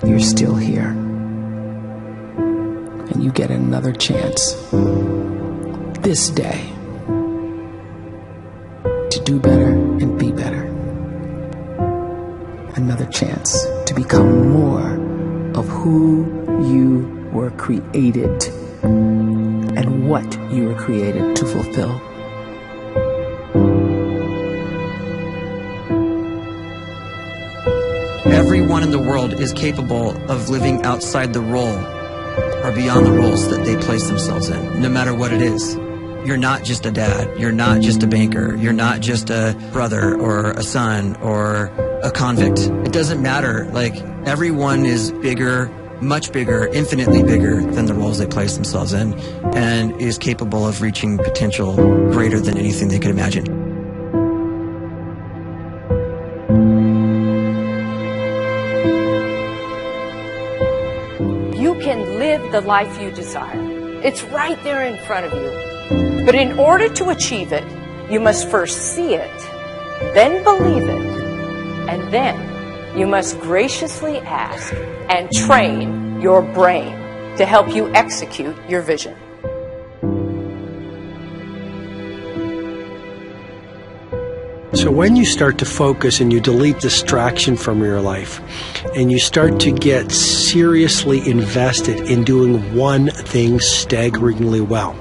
you're still here. And you get another chance this day to do better and be better. Another chance to become more of who you were created and what you were created to fulfill. Everyone in the world is capable of living outside the role or beyond the roles that they place themselves in, no matter what it is. You're not just a dad, you're not just a banker, you're not just a brother or a son or a convict. It doesn't matter. Like, everyone is bigger, much bigger, infinitely bigger than the roles they place themselves in, and is capable of reaching potential greater than anything they could imagine. You can live the life you desire. It's right there in front of you. But in order to achieve it, you must first see it, then believe it, and then you must graciously ask and train your brain to help you execute your vision. So when you start to focus and you delete distraction from your life, and you start to get seriously invested in doing one thing staggeringly well,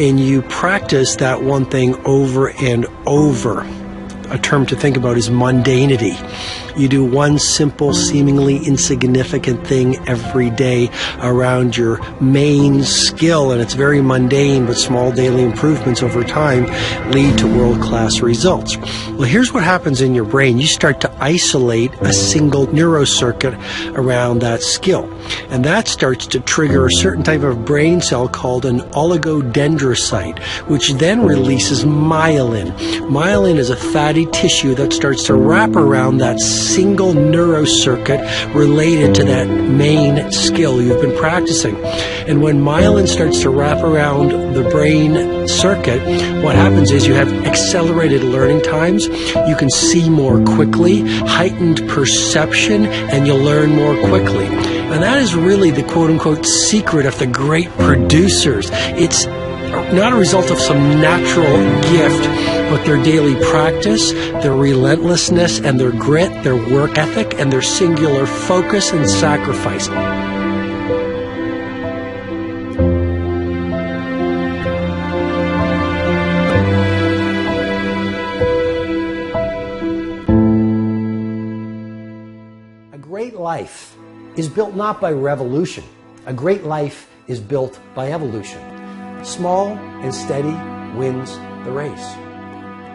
and you practice that one thing over and over, a term to think about is mundanity. You do one simple, seemingly insignificant thing every day around your main skill, and it's very mundane, but small daily improvements over time lead to world-class results. Well, here's what happens in your brain. You start to isolate a single neurocircuit around that skill, and that starts to trigger a certain type of brain cell called an oligodendrocyte, which then releases myelin. Myelin is a fatty tissue that starts to wrap around that single neurocircuit related to that main skill you've been practicing. And when myelin starts to wrap around the brain circuit, what happens is you have accelerated learning times, you can see more quickly, heightened perception, and you'll learn more quickly. And that is really the quote-unquote secret of the great producers. It's not a result of some natural gift, but their daily practice, their relentlessness and their grit, their work ethic, and their singular focus and sacrifice. A great life is built not by revolution. A great life is built by evolution. Small and steady wins the race.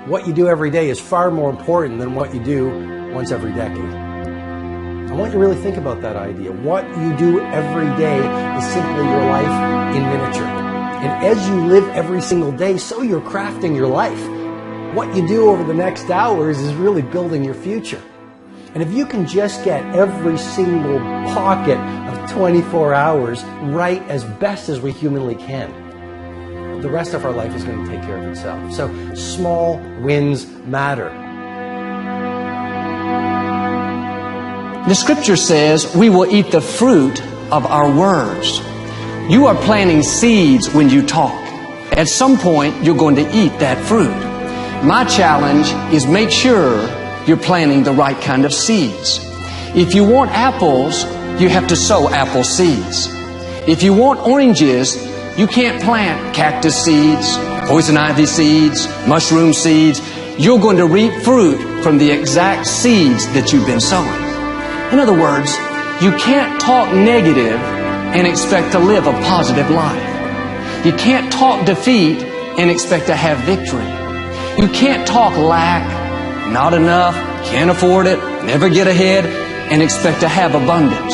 What you do every day is far more important than what you do once every decade. I want you to really think about that idea. What you do every day is simply your life in miniature. And as you live every single day, so you're crafting your life. What you do over the next hours is really building your future. And if you can just get every single pocket of 24 hours right as best as we humanly can, the rest of our life is going to take care of itself. So small wins matter. The scripture says we will eat the fruit of our words. You are planting seeds when you talk. At some point, you're going to eat that fruit. My challenge is make sure you're planting the right kind of seeds. If you want apples, you have to sow apple seeds. If you want oranges, you can't plant cactus seeds, poison ivy seeds, mushroom seeds. You're going to reap fruit from the exact seeds that you've been sowing. In other words, you can't talk negative and expect to live a positive life. You can't talk defeat and expect to have victory. You can't talk lack, not enough, can't afford it, never get ahead, and expect to have abundance.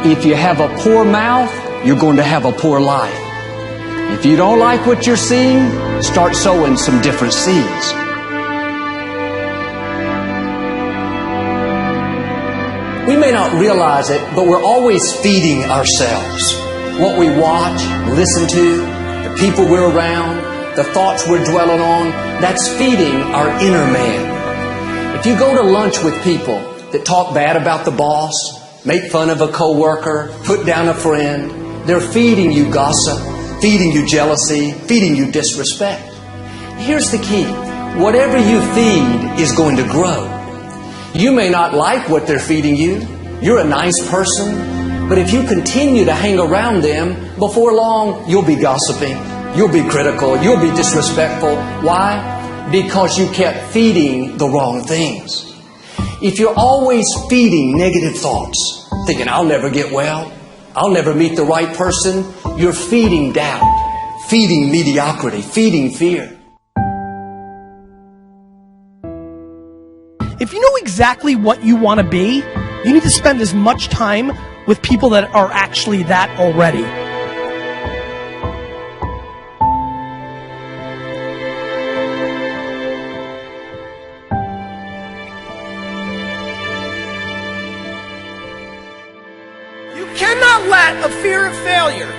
If you have a poor mouth, you're going to have a poor life. If you don't like what you're seeing, start sowing some different seeds. We may not realize it, but we're always feeding ourselves. What we watch, listen to, the people we're around, the thoughts we're dwelling on, that's feeding our inner man. If you go to lunch with people that talk bad about the boss, make fun of a coworker, put down a friend. They're feeding you gossip, feeding you jealousy, feeding you disrespect. Here's the key. Whatever you feed is going to grow. You may not like what they're feeding you. You're a nice person. But if you continue to hang around them, before long, you'll be gossiping. You'll be critical. You'll be disrespectful. Why? Because you kept feeding the wrong things. If you're always feeding negative thoughts, thinking, I'll never get well, I'll never meet the right person, you're feeding doubt, feeding mediocrity, feeding fear. If you know exactly what you want to be, you need to spend as much time with people that are actually that already. You cannot let a fear of failure,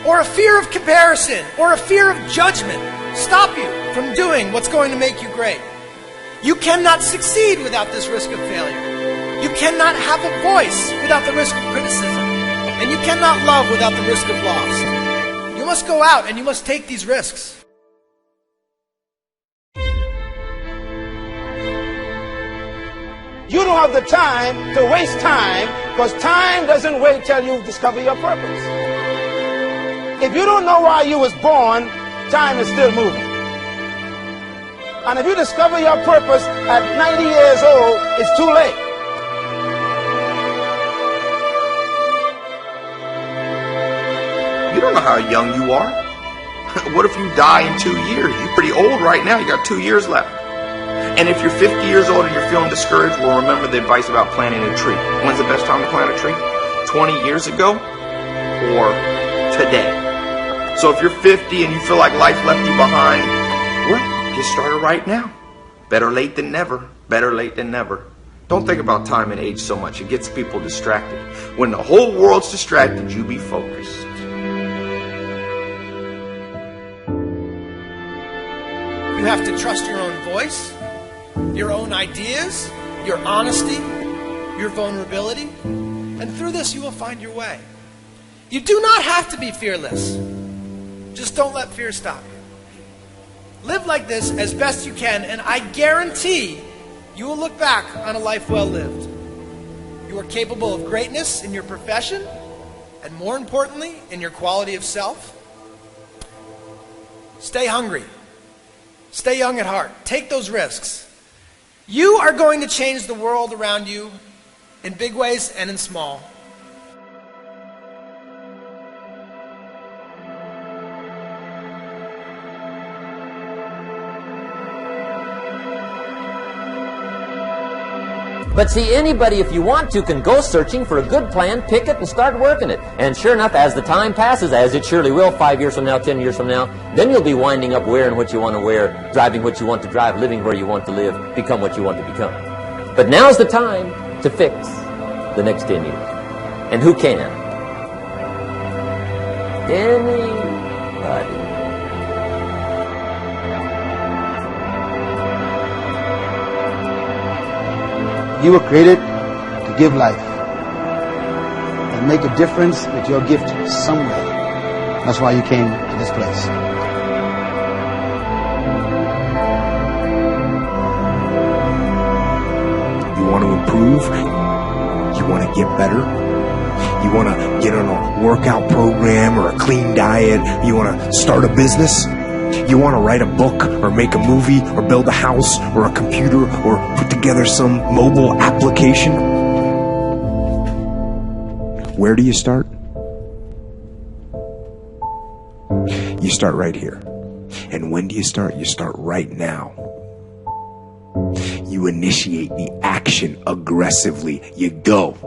or a fear of comparison, or a fear of judgment stop you from doing what's going to make you great. You cannot succeed without this risk of failure. You cannot have a voice without the risk of criticism. And you cannot love without the risk of loss. You must go out and you must take these risks. You don't have the time to waste time, because time doesn't wait till you discover your purpose. If you don't know why you was born, time is still moving. And if you discover your purpose at 90 years old, it's too late. You don't know how young you are. What if you die in 2 years? You're pretty old right now. You got 2 years left. And if you're 50 years old and you're feeling discouraged, well, remember the advice about planting a tree. When's the best time to plant a tree? 20 years ago or today? So if you're 50 and you feel like life left you behind, well, get started right now. Better late than never. Better late than never. Don't think about time and age so much. It gets people distracted. When the whole world's distracted, you be focused. You have to trust your own voice, your own ideas, your honesty, your vulnerability. And through this, you will find your way. You do not have to be fearless. Just don't let fear stop you. Live like this as best you can, and I guarantee you will look back on a life well lived. You are capable of greatness in your profession, and more importantly, in your quality of self. Stay hungry. Stay young at heart. Take those risks. You are going to change the world around you in big ways and in small. But see, anybody, if you want to, can go searching for a good plan, pick it, and start working it. And sure enough, as the time passes, as it surely will 5 years from now, 10 years from now, then you'll be winding up wearing what you want to wear, driving what you want to drive, living where you want to live, become what you want to become. But now's the time to fix the next 10 years. And who can? Anybody. You were created to give life and make a difference with your gift somewhere. That's why you came to this place. You want to improve? You want to get better? You want to get on a workout program or a clean diet? You want to start a business? You want to write a book or make a movie or build a house or a computer or put together some mobile application? Where do you start? You start right here. And when do you start? You start right now. You initiate the action aggressively. You go.